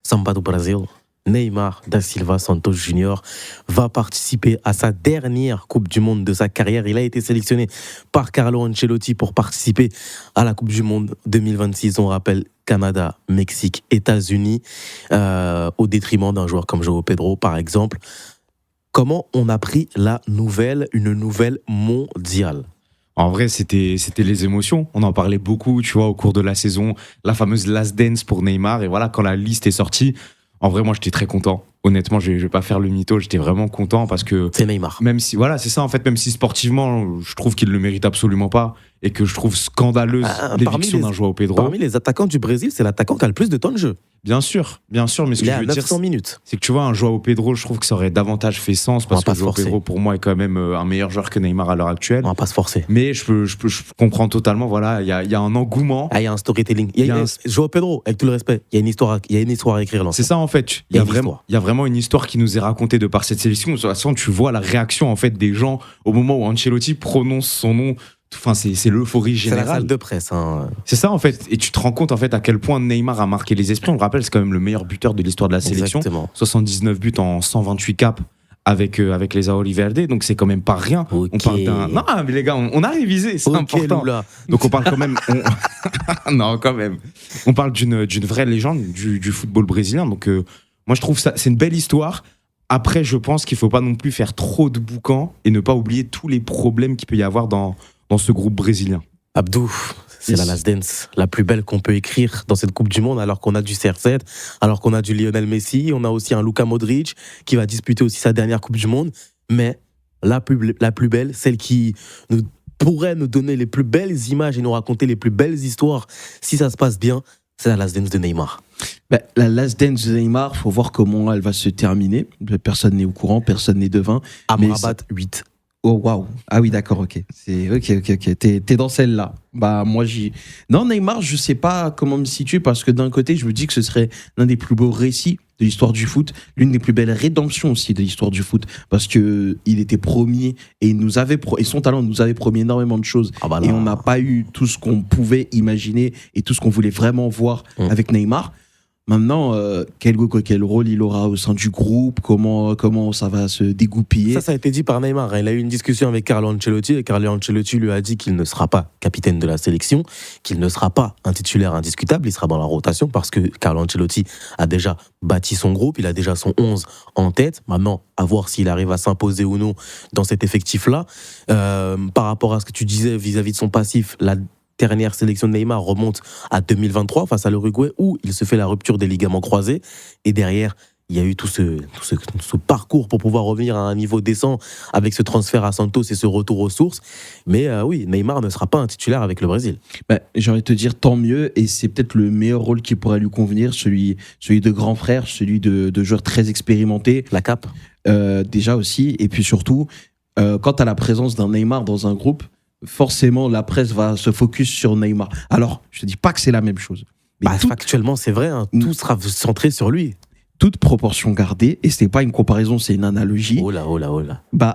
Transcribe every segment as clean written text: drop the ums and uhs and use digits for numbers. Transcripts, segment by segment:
Samba do Brasil, Neymar da Silva Santos Junior va participer à sa dernière Coupe du Monde de sa carrière. Il a été sélectionné par Carlo Ancelotti pour participer à la Coupe du Monde 2026. On rappelle Canada, Mexique, États-Unis, au détriment d'un joueur comme João Pedro, par exemple. Comment on a pris une nouvelle mondiale? En vrai, c'était les émotions. On en parlait beaucoup, tu vois, au cours de la saison. La fameuse Last Dance pour Neymar. Et voilà, quand la liste est sortie, en vrai, moi, j'étais très content. Honnêtement, je vais pas faire le mytho. J'étais vraiment content parce que C'est Neymar. même si, voilà, c'est ça en fait. Même si sportivement, je trouve qu'il le mérite absolument pas et que je trouve scandaleuse l'éviction d'un João Pedro. Parmi les attaquants du Brésil, c'est l'attaquant qui a le plus de temps de jeu. Bien sûr. Mais ce que Il est je à veux dire, 900 minutes. c'est que tu vois, un João Pedro, je trouve que ça aurait davantage fait sens parce que João Pedro, pour moi, est quand même un meilleur joueur que Neymar à l'heure actuelle. On va pas se forcer. Mais je comprends totalement. Voilà, il y a un engouement. Il y a un storytelling. João Pedro, avec tout le respect, il y a une histoire à écrire là. C'est ça en fait. Il y a vraiment une histoire qui nous est racontée de par cette sélection. De toute façon, tu vois la réaction en fait des gens au moment où Ancelotti prononce son nom. Enfin, c'est l'euphorie générale. C'est la salle de presse. C'est ça en fait. Et tu te rends compte en fait à quel point Neymar a marqué les esprits. On le rappelle, c'est quand même le meilleur buteur de l'histoire de la sélection. Exactement. 79 buts en 128 caps avec les Auriverde. Donc c'est quand même pas rien. Okay. On parle d'un. Non, mais les gars, on a révisé. C'est important. Lula. Donc on parle quand même. Non, quand même. On parle d'une vraie légende du football brésilien. Donc moi je trouve ça, c'est une belle histoire. Après, je pense qu'il ne faut pas non plus faire trop de boucans et ne pas oublier tous les problèmes qu'il peut y avoir dans ce groupe brésilien. Abdou, c'est la Last Dance, la plus belle qu'on peut écrire dans cette Coupe du Monde, alors qu'on a du CR7, alors qu'on a du Lionel Messi, on a aussi un Luka Modric qui va disputer aussi sa dernière Coupe du Monde. Mais la plus belle, celle qui pourrait nous donner les plus belles images et nous raconter les plus belles histoires, si ça se passe bien, c'est la Last Dance de Neymar. La Last Dance de Neymar, il faut voir comment elle va se terminer. Personne n'est au courant, personne n'est devin. Amrabat 8. Oh waouh. Ah oui, d'accord, ok. Ok. T'es dans celle-là. Moi Non, Neymar, je sais pas comment me situer parce que d'un côté, je me dis que ce serait l'un des plus beaux récits de l'histoire du foot, l'une des plus belles rédemptions aussi de l'histoire du foot parce que il était premier et et son talent nous avait promis énormément de choses et on n'a pas eu tout ce qu'on pouvait imaginer et tout ce qu'on voulait vraiment voir avec Neymar. Maintenant, quel rôle il aura au sein du groupe, comment ça va se dégoupiller. Ça a été dit par Neymar. Il a eu une discussion avec Carlo Ancelotti et Carlo Ancelotti lui a dit qu'il ne sera pas capitaine de la sélection, qu'il ne sera pas un titulaire indiscutable, il sera dans la rotation parce que Carlo Ancelotti a déjà bâti son groupe, il a déjà son 11 en tête. Maintenant, à voir s'il arrive à s'imposer ou non dans cet effectif-là. Par rapport à ce que tu disais vis-à-vis de son passif, la dernière sélection de Neymar remonte à 2023 face à l'Uruguay où il se fait la rupture des ligaments croisés et derrière il y a eu tout ce parcours pour pouvoir revenir à un niveau décent avec ce transfert à Santos et ce retour aux sources. Mais oui, Neymar ne sera pas un titulaire avec le Brésil. J'ai envie de te dire tant mieux et c'est peut-être le meilleur rôle qui pourrait lui convenir, celui de grand frère, celui de joueur très expérimenté. La cape déjà aussi et puis surtout quant à la présence d'un Neymar dans un groupe, forcément la presse va se focus sur Neymar. Alors, je te dis pas que c'est la même chose. Mais factuellement, c'est vrai, tout sera centré sur lui. Toute proportion gardée, et c'est pas une comparaison, c'est une analogie. Oh là.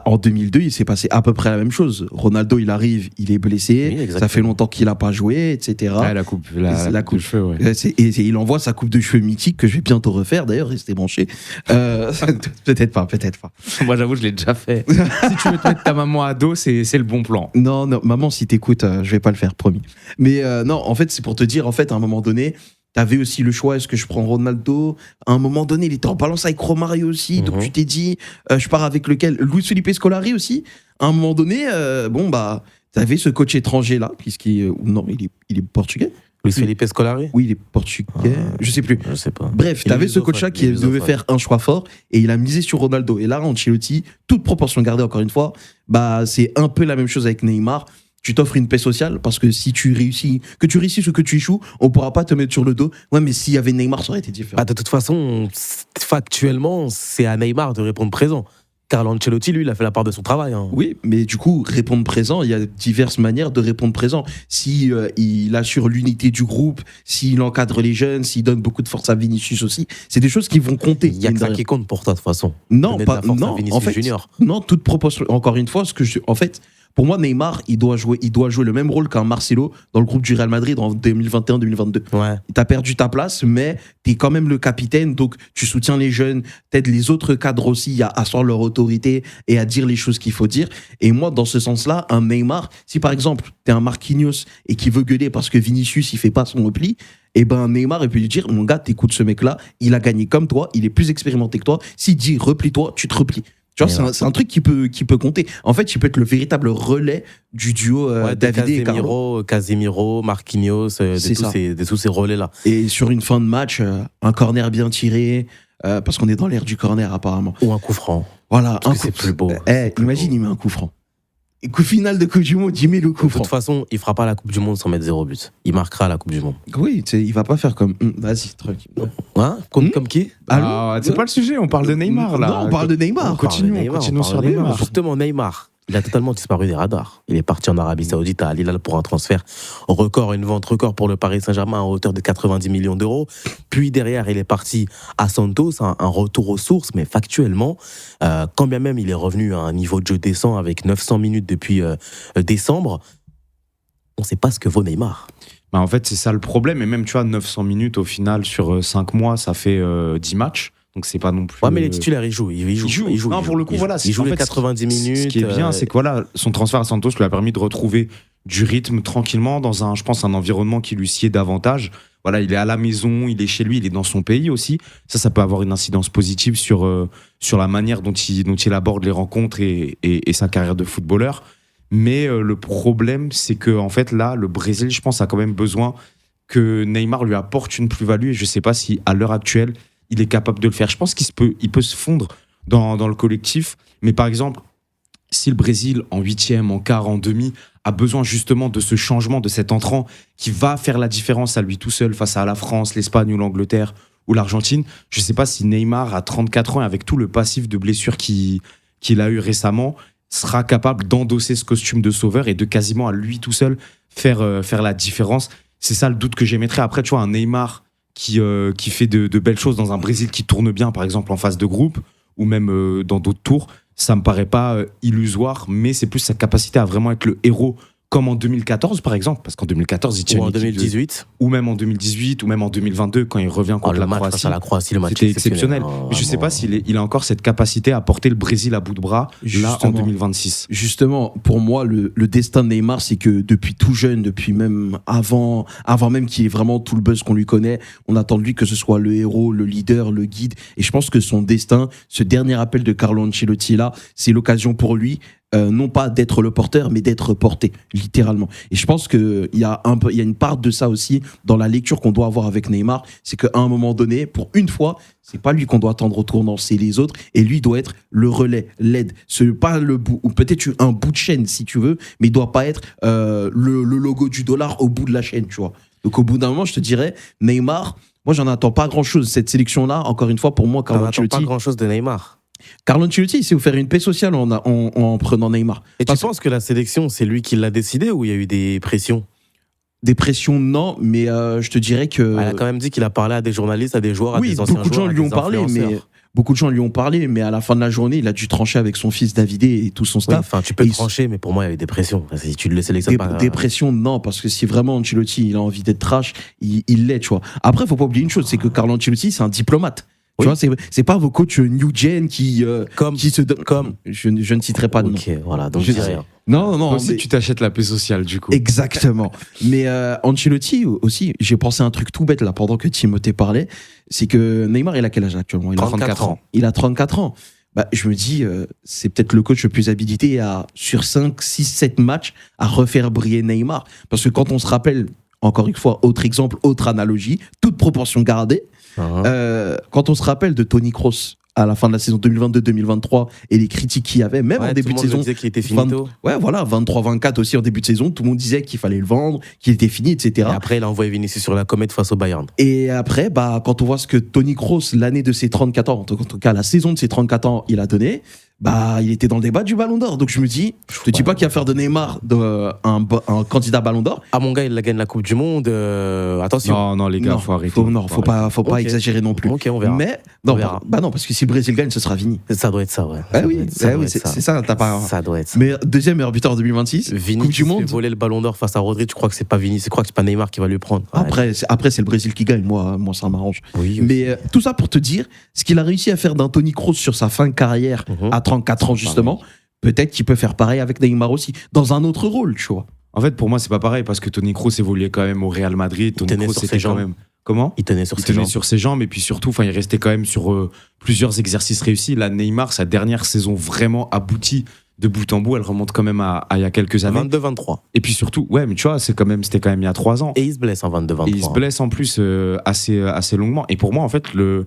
En 2002, il s'est passé à peu près la même chose. Ronaldo, il arrive, il est blessé, oui, ça fait longtemps qu'il a pas joué, etc. Ouais, la coupe de cheveux, ouais. Et il envoie sa coupe de cheveux mythique, que je vais bientôt refaire, d'ailleurs, restez branchés. Peut-être pas. Moi, j'avoue, je l'ai déjà fait. Si tu veux te mettre ta maman à dos, c'est le bon plan. Non, maman, si t'écoutes, je vais pas le faire, promis. Mais non, en fait, c'est pour te dire, en fait, à un moment donné, t'avais aussi le choix, est-ce que je prends Ronaldo ? À un moment donné, il était en balance avec Romario aussi, donc tu t'es dit, je pars avec lequel ? Luis Felipe Scolari aussi. À un moment donné, t'avais ce coach étranger-là, puisqu'il il est portugais. Luis Felipe Scolari ? Oui, il est portugais, je sais plus. Je sais pas. Bref, t'avais ce coach-là qui devait faire un choix fort, et il a misé sur Ronaldo. Et là, Ancelotti, toute proportion gardée encore une fois, c'est un peu la même chose avec Neymar. Tu t'offres une paix sociale parce que si tu réussis, ou que tu échoues, on pourra pas te mettre sur le dos. Ouais, mais s'il y avait Neymar, ça aurait été différent. De toute façon, factuellement, c'est à Neymar de répondre présent. Carlo Ancelotti, lui, il a fait la part de son travail. Oui, mais du coup, répondre présent, il y a diverses manières de répondre présent. Si il assure l'unité du groupe, s'il encadre les jeunes, s'il donne beaucoup de force à Vinicius aussi, c'est des choses qui vont compter. Il y a que ça qui compte pour toi, de toute façon. Non, toute proportion. Encore une fois, Pour moi, Neymar, il doit jouer le même rôle qu'un Marcelo dans le groupe du Real Madrid en 2021-2022. Ouais. T'as perdu ta place, mais t'es quand même le capitaine, donc tu soutiens les jeunes, t'aides les autres cadres aussi à asseoir leur autorité et à dire les choses qu'il faut dire. Et moi, dans ce sens-là, un Neymar, si par exemple, t'es un Marquinhos et qui veut gueuler parce que Vinicius, il fait pas son repli, et ben Neymar, il peut lui dire, mon gars, t'écoutes ce mec-là, il a gagné comme toi, il est plus expérimenté que toi, s'il dit replie-toi, tu te replies. Tu vois, c'est un truc qui peut compter. En fait, il peut être le véritable relais du duo David et Carlo. Casemiro, Marquinhos, de tous ces relais-là. Et sur une fin de match, un corner bien tiré, parce qu'on est dans l'ère du corner apparemment. Ou un coup franc. Voilà, un coup. C'est plus beau. Imagine, il met un coup franc. Et coup final de Coupe du Monde, il met le coup franc. De toute façon, il fera pas la Coupe du Monde sans mettre 0 but. Il marquera la Coupe du Monde. Oui, il va pas faire comme. Vas-y, tranquille. Hein comme qui? C'est pas le sujet, on parle de Neymar là. Non, on parle de Neymar. Continuons sur Neymar. Justement, Neymar. Il a totalement disparu des radars. Il est parti en Arabie Saoudite à Al Hilal pour un transfert record, une vente record pour le Paris Saint-Germain à hauteur de 90 millions d'euros. Puis derrière, il est parti à Santos, un retour aux sources, mais factuellement, quand bien même il est revenu à un niveau de jeu décent avec 900 minutes depuis décembre, on ne sait pas ce que vaut Neymar. Bah en fait, c'est ça le problème. Et même, tu vois, 900 minutes au final sur 5 mois, ça fait 10 matchs. Donc c'est pas non plus. Ouais, mais les titulaires, ils jouent. Non, pour le coup, voilà. Il joue les 90 minutes. Ce qui est bien, c'est que voilà, son transfert à Santos lui a permis de retrouver du rythme tranquillement dans un environnement qui lui sied davantage. Voilà, il est à la maison, il est chez lui, il est dans son pays aussi. Ça peut avoir une incidence positive sur la manière dont il aborde les rencontres et sa carrière de footballeur. Mais le problème, c'est que en fait là, le Brésil, je pense, a quand même besoin que Neymar lui apporte une plus-value. Et je sais pas si à l'heure actuelle il est capable de le faire. Je pense qu'il peut se fondre dans le collectif. Mais par exemple, si le Brésil, en 8e, en quart, en demi, a besoin justement de ce changement, de cet entrant qui va faire la différence à lui tout seul face à la France, l'Espagne ou l'Angleterre ou l'Argentine, je ne sais pas si Neymar, à 34 ans, et avec tout le passif de blessures qu'il a eu récemment, sera capable d'endosser ce costume de sauveur et de quasiment à lui tout seul faire la différence. C'est ça le doute que j'émettrais. Après, tu vois, un Neymar qui fait de belles choses dans un Brésil qui tourne bien, par exemple en phase de groupe, ou même dans d'autres tours, ça me paraît pas illusoire, mais c'est plus sa capacité à vraiment être le héros, comme en 2014 par exemple, parce qu'en 2014 il tient ou en 2018 ou même en 2018 ou même en 2022 quand il revient contre la Croatie. Face à la Croatie, le match c'était exceptionnel. Mais je sais pas s'il a encore cette capacité à porter le Brésil à bout de bras là en 2026. Justement, pour moi, le destin de Neymar, c'est que depuis tout jeune, depuis même avant même qu'il ait vraiment tout le buzz qu'on lui connaît, on attend de lui que ce soit le héros, le leader, le guide. Et je pense que son destin, ce dernier appel de Carlo Ancelotti là, c'est l'occasion pour lui. Non pas d'être le porteur, mais d'être porté, littéralement. Et je pense qu'il y a une part de ça aussi dans la lecture qu'on doit avoir avec Neymar, c'est qu'à un moment donné, pour une fois, c'est pas lui qu'on doit attendre au tournant, c'est les autres, et lui doit être le relais, l'aide. C'est pas le bout, ou peut-être un bout de chaîne si tu veux, mais il doit pas être le logo du dollar au bout de la chaîne, tu vois. Donc au bout d'un moment, je te dirais, Neymar, moi j'en attends pas grand-chose. Cette sélection-là, encore une fois, pour moi, Carlo Ancelotti. T'en attends pas grand-chose de Neymar. Carlo Ancelotti, il sait vous faire une paix sociale en prenant Neymar. Et tu penses que la sélection, c'est lui qui l'a décidé ou il y a eu des pressions? Des pressions, non, mais je te dirais que... Elle a quand même dit qu'il a parlé à des journalistes, à des joueurs, à des anciens joueurs. Beaucoup de gens lui ont parlé, mais à la fin de la journée, il a dû trancher avec son fils Davidé et tout son staff. Enfin, tu peux trancher, mais pour moi, il y avait des pressions. Si tu le sélectionnes pas. Des pressions, non, parce que si vraiment Ancelotti il a envie d'être trash, il l'est, tu vois. Après, faut pas oublier une chose, c'est que Carlo Ancelotti, c'est un diplomate. Tu vois, c'est pas vos coachs new gen qui se donnent. Je ne citerai pas de nom. Ok, voilà, donc je dis rien. Non. Aussi, tu t'achètes la paix sociale, du coup. Exactement. Mais Ancelotti aussi, j'ai pensé à un truc tout bête là pendant que Timothée parlait, c'est que Neymar, il a quel âge actuellement? Il a 34 ans. Il a 34 ans. Bah, je me dis, c'est peut-être le coach le plus habilité sur 5, 6, 7 matchs à refaire briller Neymar. Parce que quand on se rappelle, encore une fois, autre exemple, autre analogie, toute proportion gardée, quand on se rappelle de Toni Kroos à la fin de la saison 2022-2023 et les critiques qu'il y avait, même en début de saison. Tout le monde disait qu'il était finito. 23-24 aussi en début de saison, tout le monde disait qu'il fallait le vendre, qu'il était fini, etc. Et après, il a envoyé Vinicius sur la comète face au Bayern. Et après, quand on voit ce que Toni Kroos, l'année de ses 34 ans, en tout cas la saison de ses 34 ans, il a donné, bah, il était dans le débat du Ballon d'Or. Donc je me dis, je te dis pas qu'il va faire de Neymar un candidat Ballon d'or. Ah, mon gars, il a gagné la Coupe du Monde. Attention. Non, les gars, Non, faut arrêter. faut pas Ok. exagérer non plus. Ok, on verra. Mais non, On verra. bah non, parce que si le Brésil gagne, ce sera Vini. Ça doit être ça, ouais. Ah Ça oui, doit être- ça doit être c'est ça, t'as pas. Ça doit être ça. Mais deuxième meilleur buteur en 2026, Vini Coupe qui du se fait Monde. voler le Ballon d'Or face à Rodri, tu crois que c'est pas Vini, tu crois que c'est pas Neymar qui va lui prendre. Ouais. Après c'est le Brésil qui gagne. Moi ça m'arrange. Oui, Mais tout ça pour te dire, ce qu'il a réussi à faire d'un Toni Kroos sur sa fin de carrière Mhm. à 34 ans justement, peut-être qu'il peut faire pareil avec Neymar aussi, dans un autre rôle, tu vois. En fait, pour moi, c'est pas pareil parce que Toni Kroos évoluait quand même au Real Madrid. Toni tenait Kroos sur c'était ses quand jambes. même. Comment? Il tenait sur Il ses tenait jambes. sur ses jambes et puis surtout, il restait quand même sur plusieurs exercices réussis. Là, Neymar, sa dernière saison vraiment aboutie de bout en bout, elle remonte quand même à il y a quelques années. 22-23. Et puis surtout, ouais, mais tu vois, c'était quand même il y a 3 ans. Et il se blesse en 22-23. Et il se blesse en plus assez longuement. Et pour moi, en fait, le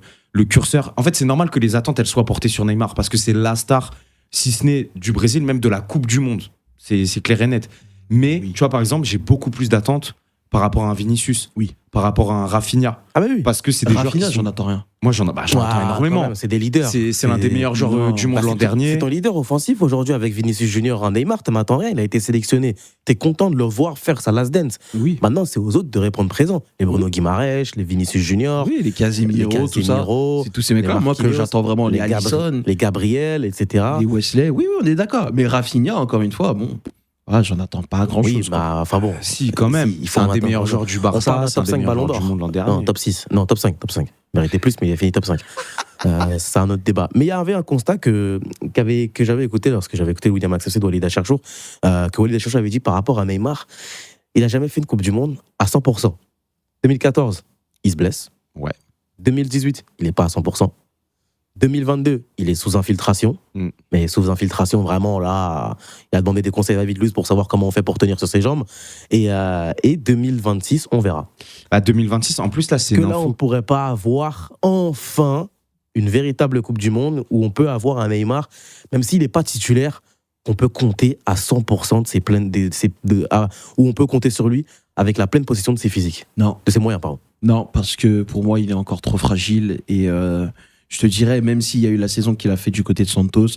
curseur. En fait, c'est normal que les attentes elles soient portées sur Neymar parce que c'est la star, si ce n'est du Brésil, même de la Coupe du Monde. C'est clair et net. Mais Oui. tu vois, par exemple, j'ai beaucoup plus d'attentes par rapport à un Vinicius. Oui. Par rapport à un Rafinha. Ah, mais oui. Parce que c'est des joueurs. Rafinha, qui sont- j'en attends rien. Moi, j'en attends Ouah, énormément. quand même, c'est des leaders. C'est l'un des meilleurs joueurs Non. du monde Bah, l'an c'est dernier. ton leader offensif aujourd'hui avec Vinicius Junior. Un Neymar, tu m'attends rien, il a été sélectionné. Tu es content de le voir faire sa last dance. Oui. Maintenant, c'est aux autres de répondre présent. Les Bruno Guimaraes, les Vinicius Junior, Oui, les Casemiro, les tout ça. Casemiro, C'est tous ces mecs-là, les moi, que Marquinhos, j'attends vraiment. Les Gabri- Alisson, les Gabriel, etc. les Wesley. Oui, on est d'accord. Mais Rafinha, encore une fois, bon, j'en attends pas grand-chose. Oui, bah, enfin bon. Si, quand même. Si, il C'est faut un des maintenant meilleurs vraiment- joueurs du On parle Barça. d'un C'est un top des 5 meilleurs ballon joueurs d'or. du monde l'an dernier. Non, top 6. Non, top 5, top 5. Il méritait plus, mais il a fini top 5. C'est un autre débat. Mais il y avait un constat que j'avais écouté lorsque j'avais écouté William Axel de Walid Acharchour, que Walid Acharchour avait dit par rapport à Neymar, il n'a jamais fait une Coupe du Monde à 100%. 2014, il se blesse. Ouais. 2018, il n'est pas à 100%. 2022, il est sous infiltration. Mm. Mais sous infiltration, vraiment, là, il a demandé des conseils à David Luiz pour savoir comment on fait pour tenir sur ses jambes. Et 2026, on verra. À 2026, en plus, là, c'est Que une là, on info. ne pourrait pas avoir enfin une véritable Coupe du Monde où on peut avoir un Neymar, même s'il n'est pas titulaire, qu'on peut compter à 100% de ses pleines, où on peut compter sur lui avec la pleine possession de ses physiques, Non, de ses moyens, pardon. non, parce que pour moi, il est encore trop fragile. Et je te dirais, même s'il y a eu la saison qu'il a fait du côté de Santos,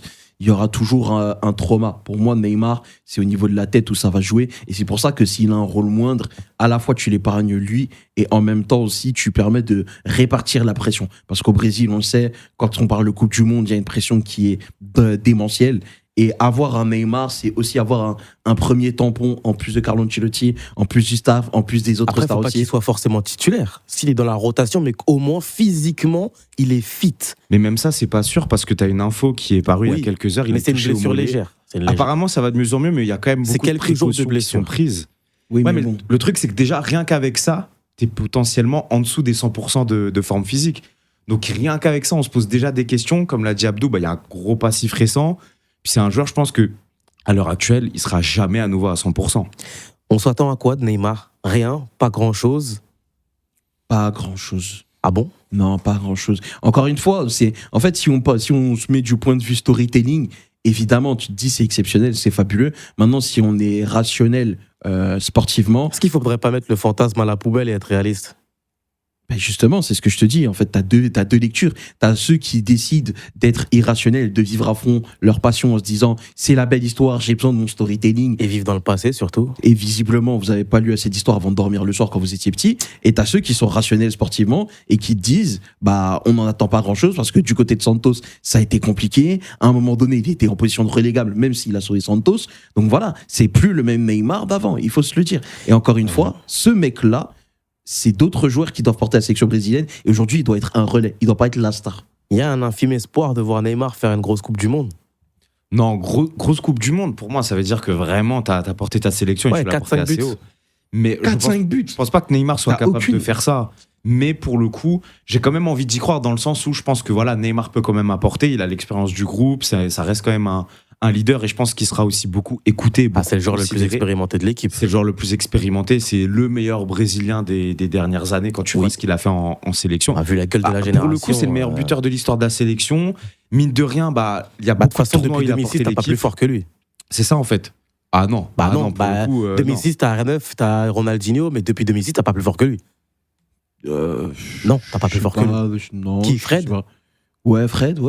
il y aura toujours un trauma. Pour moi, Neymar, c'est au niveau de la tête où ça va jouer. Et c'est pour ça que s'il a un rôle moindre, à la fois tu l'épargnes lui et en même temps aussi tu permets de répartir la pression. Parce qu'au Brésil, on le sait, quand on parle de Coupe du Monde, il y a une pression qui est démentielle. Et avoir un Neymar, c'est aussi avoir un premier tampon, en plus de Carlo Ancelotti, en plus du staff, en plus des autres Après, il ne stars faut pas aussi. qu'il soit forcément titulaire. S'il est dans la rotation, mais qu'au moins physiquement, il est fit. Mais même ça, c'est pas sûr parce que tu as une info qui est parue il y Oui, a quelques heures. Il Mais est c'est une touché au blessure mollet. légère. C'est une légère. Apparemment, ça va de mieux en mieux, mais il y a quand même C'est beaucoup de quelques jours de précautions qui blessure. sont prises. Oui, Ouais, mais mais bon. le truc, c'est que déjà, rien qu'avec ça, tu es potentiellement en dessous des 100% de forme physique. Donc, rien qu'avec ça, on se pose déjà des questions. Comme l'a dit Abdou, il y a un gros passif récent. Puis c'est un joueur, je pense que à l'heure actuelle, il sera jamais à nouveau à 100%. On s'attend à quoi de Neymar? Rien, pas grand-chose. Pas grand-chose. Ah bon? Non, pas grand-chose. Encore une fois, c'est en fait si on se met du point de vue storytelling, évidemment, tu te dis c'est exceptionnel, c'est fabuleux. Maintenant, si on est rationnel sportivement, Est-ce qu'il ne faudrait pas mettre le fantasme à la poubelle et être réaliste? ben justement, c'est ce que je te dis. En fait, t'as deux lectures. T'as ceux qui décident d'être irrationnels, de vivre à fond leur passion en se disant c'est la belle histoire, j'ai besoin de mon storytelling. Et vivre dans le passé, surtout. Et visiblement, vous n'avez pas lu assez d'histoires avant de dormir le soir quand vous étiez petit. Et t'as ceux qui sont rationnels sportivement et qui te disent, bah, on n'en attend pas grand-chose parce que du côté de Santos, ça a été compliqué. À un moment donné, il était en position de relégable, même s'il a sauvé Santos. Donc voilà, c'est plus le même Neymar d'avant, il faut se le dire. Et encore une fois, ce mec-là, c'est d'autres joueurs qui doivent porter la sélection brésilienne. Et aujourd'hui, il doit être un relais. Il doit pas être la star. Il y a un infime espoir de voir Neymar faire une grosse Coupe du Monde. Non, grosse Coupe du Monde, pour moi, ça veut dire que vraiment, tu as porté ta sélection et Ouais, tu l'as portée 4-5 assez buts. haut. Mais je pense 4-5 buts. Je pense pas que Neymar soit T'as capable aucune- de faire ça. Mais pour le coup, j'ai quand même envie d'y croire dans le sens où je pense que voilà, Neymar peut quand même apporter. Il a l'expérience du groupe, ça reste quand même un leader et je pense qu'il sera aussi beaucoup écouté. Ah, c'est le joueur le beaucoup plus considéré. expérimenté de l'équipe. C'est le joueur le plus expérimenté. C'est le meilleur Brésilien des dernières années quand tu vois Oui. ce qu'il a fait en sélection. On a vu la gueule de la Ah, génération. pour le coup, c'est le meilleur buteur de l'histoire de la sélection. Mine de rien, il y a De toute beaucoup façon, de tournois où depuis il a porté 2006, t'as pas plus l'équipe. fort que lui. C'est ça en fait. Ah non. Bah Ah non, pour le coup, non. 2006, t'as R9, t'as Ronaldinho, mais depuis 2006, t'as pas plus fort que lui. Non, t'as pas plus fort que lui. Non, Qui, je Fred sais pas. Ouais, Fred.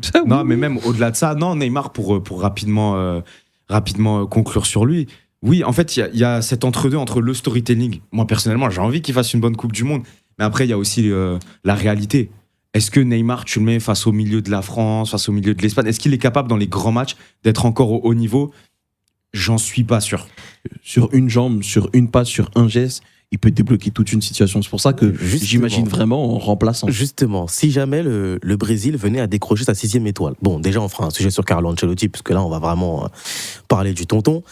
Ça, Non, oui, mais oui. même au-delà de ça, non, Neymar, pour rapidement conclure sur lui. Oui, en fait, il y a cet entre-deux entre le storytelling. Moi, personnellement, j'ai envie qu'il fasse une bonne Coupe du Monde. Mais après, il y a aussi la réalité. Est-ce que Neymar, tu le mets face au milieu de la France, face au milieu de l'Espagne? Est-ce qu'il est capable, dans les grands matchs, d'être encore au haut niveau? J'en suis pas sûr. Sur une jambe, sur une passe, sur un geste, il peut débloquer toute une situation. C'est pour ça que Justement. j'imagine vraiment en remplaçant. Justement, si jamais le Brésil venait à décrocher sa 6e étoile, bon, déjà on fera un sujet sur Carlo Ancelotti, puisque là on va vraiment parler du tonton.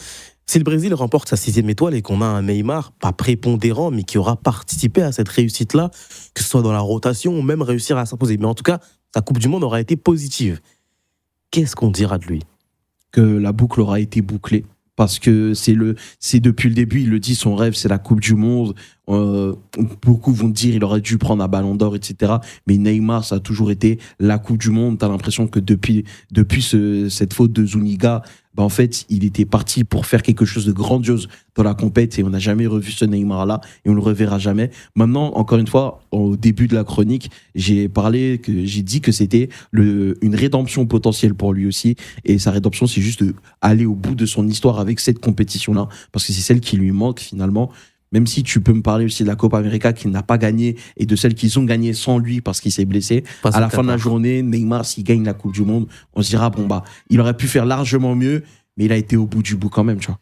Si le Brésil remporte sa 6e étoile et qu'on a un Neymar, pas prépondérant, mais qui aura participé à cette réussite-là, que ce soit dans la rotation ou même réussir à s'imposer, mais en tout cas, sa Coupe du Monde aura été positive. Qu'est-ce qu'on dira de lui? Que la boucle aura été bouclée. Parce que c'est depuis le début, il le dit, son rêve, c'est la Coupe du Monde. Beaucoup vont dire il aurait dû prendre un ballon d'or, etc. Mais Neymar, ça a toujours été la Coupe du Monde. T'as l'impression que depuis cette faute de Zuniga, bah en fait, il était parti pour faire quelque chose de grandiose dans la compète et on n'a jamais revu ce Neymar-là et on le reverra jamais. Maintenant, encore une fois, au début de la chronique, j'ai dit que c'était une rédemption potentielle pour lui aussi et sa rédemption, c'est juste d'aller au bout de son histoire avec cette compétition-là parce que c'est celle qui lui manque finalement. Même si tu peux me parler aussi de la Copa América qu'il n'a pas gagné et de celles qu'ils ont gagnées sans lui parce qu'il s'est blessé. À la fin de la journée, Neymar, s'il gagne la Coupe du Monde, on se dira, bon, bah, il aurait pu faire largement mieux, mais il a été au bout du bout quand même, tu vois.